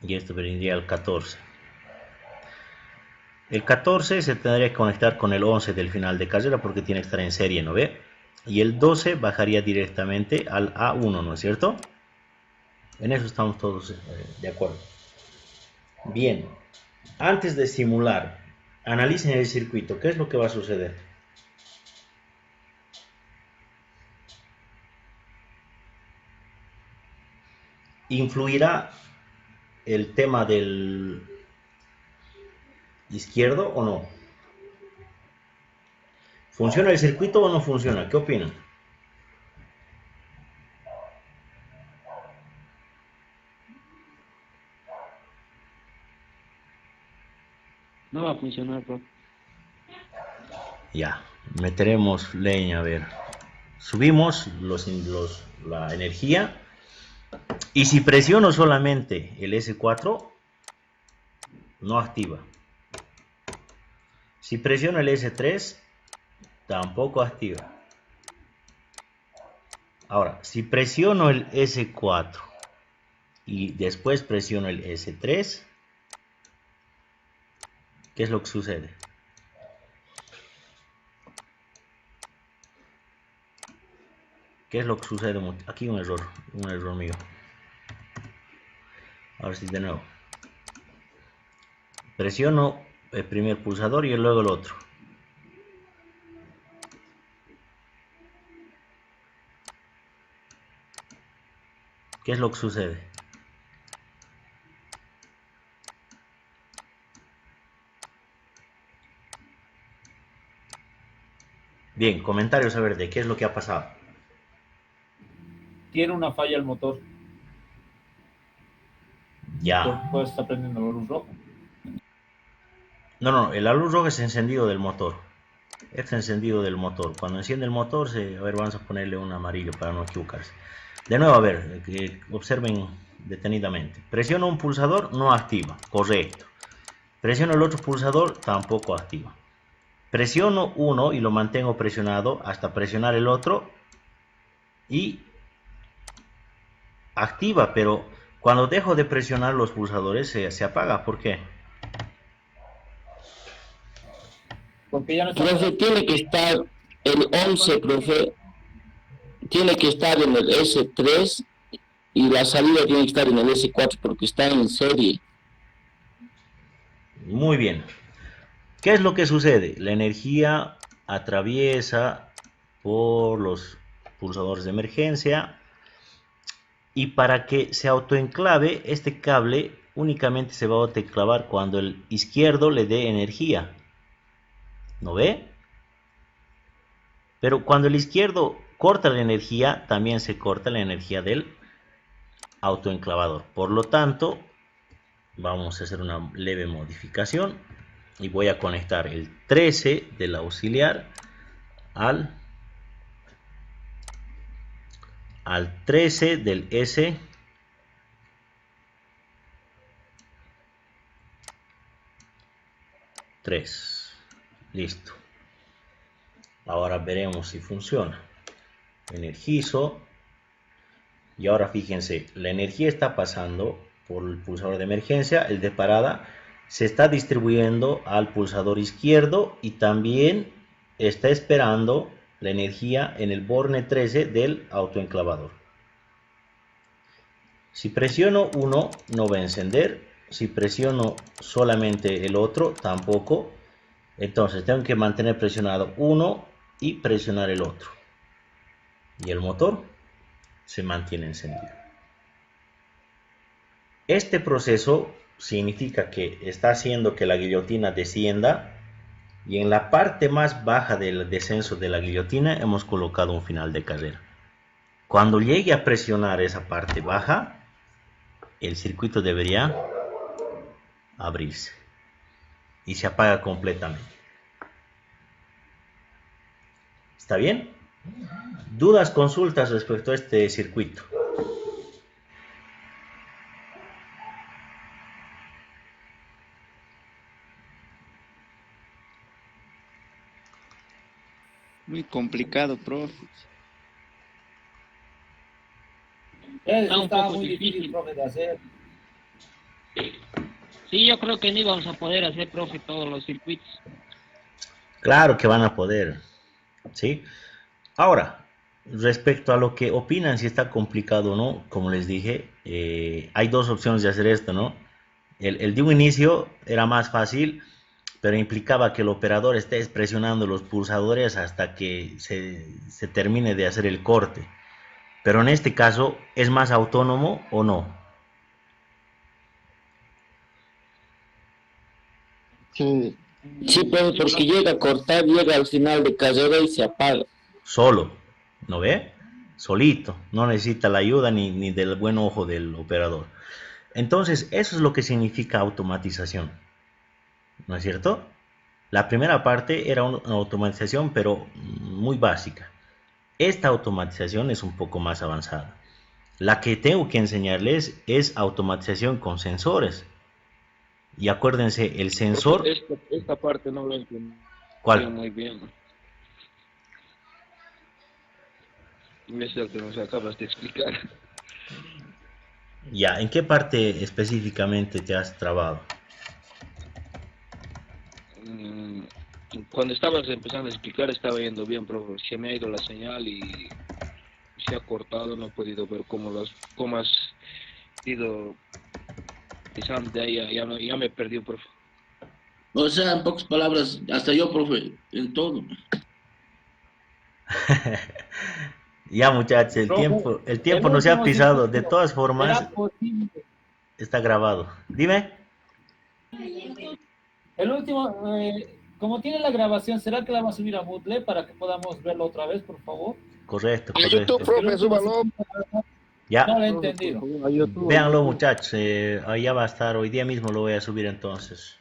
Y esto vendría al 14. El 14 se tendría que conectar con el 11 del final de carrera porque tiene que estar en serie, ¿no ve? Y el 12 bajaría directamente al A1, ¿no es cierto? En eso estamos todos de acuerdo. Bien, antes de simular, analicen el circuito. ¿Qué es lo que va a suceder? ¿Influirá el tema del izquierdo o no? ¿Funciona el circuito o no funciona? ¿Qué opinan? No va a funcionar, profe. Ya, meteremos leña, a ver. Subimos la energía. Y si presiono solamente el S4, no activa. Si presiono el S3, tampoco activa. Ahora, si presiono el S4 y después presiono el S3, ¿qué es lo que sucede? ¿Qué es lo que sucede? Aquí un error mío. Ahora sí, de nuevo. Presiono el primer pulsador y luego el otro. ¿Qué es lo que sucede? Bien, comentarios a ver de qué es lo que ha pasado. Tiene una falla el motor. Ya. Pues está prendiendo la luz roja. No, la luz roja es encendido del motor. Es encendido del motor. Cuando enciende el motor, a ver, vamos a ponerle un amarillo para no equivocarse. De nuevo, a ver, que observen detenidamente. Presiono un pulsador, no activa. Correcto. Presiono el otro pulsador, tampoco activa. Presiono uno y lo mantengo presionado hasta presionar el otro y activa, pero cuando dejo de presionar los pulsadores se apaga. ¿Por qué? Porque ya no está. Profe, tiene que estar el 11, profe, tiene que estar en el S3 y la salida tiene que estar en el S4 porque está en serie. Muy bien. ¿Qué es lo que sucede? La energía atraviesa por los pulsadores de emergencia y para que se autoenclave este cable únicamente se va a autoenclavar cuando el izquierdo le dé energía. ¿No ve? Pero cuando el izquierdo corta la energía, también se corta la energía del autoenclavador. Por lo tanto, vamos a hacer una leve modificación y voy a conectar el 13 del auxiliar al 13 del S3. Listo. Ahora veremos si funciona. Energizo. Y ahora fíjense, la energía está pasando por el pulsador de emergencia, el de parada se está distribuyendo al pulsador izquierdo y también está esperando la energía en el borne 13 del autoenclavador. Si presiono uno no va a encender, si presiono solamente el otro tampoco, entonces tengo que mantener presionado uno y presionar el otro y el motor se mantiene encendido. Este proceso significa que está haciendo que la guillotina descienda y en la parte más baja del descenso de la guillotina hemos colocado un final de carrera. Cuando llegue a presionar esa parte baja, el circuito debería abrirse y se apaga completamente. ¿Está bien? ¿Dudas, consultas respecto a este circuito? Muy complicado, profe. Está un Está poco muy difícil, difícil. profe, de hacer. Sí, yo creo que no íbamos a poder hacer, profe, todos los circuitos. Claro que van a poder, ¿sí? Ahora, respecto a lo que opinan, si está complicado o no, como les dije, hay dos opciones de hacer esto, ¿no? El de un inicio era más fácil, pero implicaba que el operador esté presionando los pulsadores hasta que se termine de hacer el corte. Pero en este caso, ¿es más autónomo o no? Sí, Sí, profe, porque llega a cortar, llega al final de carrera y se apaga. Solo, ¿no ve? Solito, no necesita la ayuda ni del buen ojo del operador. Entonces, eso es lo que significa automatización, ¿no es cierto? La primera parte era una automatización, pero muy básica. Esta automatización es un poco más avanzada. La que tengo que enseñarles es automatización con sensores. Y acuérdense, el sensor, Esta parte no lo entendí ¿cuál? muy bien. Es lo que nos acabas de explicar. Ya, ¿en qué parte específicamente te has trabado? Mm, Cuando estabas empezando a explicar estaba yendo bien, pero se me ha ido la señal y se ha cortado, no he podido ver cómo has ido pisando de ahí, ya me perdí, profe. O sea, en pocas palabras, hasta yo, profe, en todo. Ya muchachos, Profe, el el tiempo no se ha último pisado, de circuito, todas formas ¿será posible? está grabado. Dime. El último, como tiene la grabación, ¿será que la va a subir a Moodle para que podamos verlo otra vez, por favor? Correcto, A YouTube, correcto. Es que el profe, último súbalo. circuito, no Ya, lo he Profe, por entendido. favor, a YouTube, a véanlo YouTube. muchachos, ahí ya va a estar, hoy día mismo lo voy a subir entonces.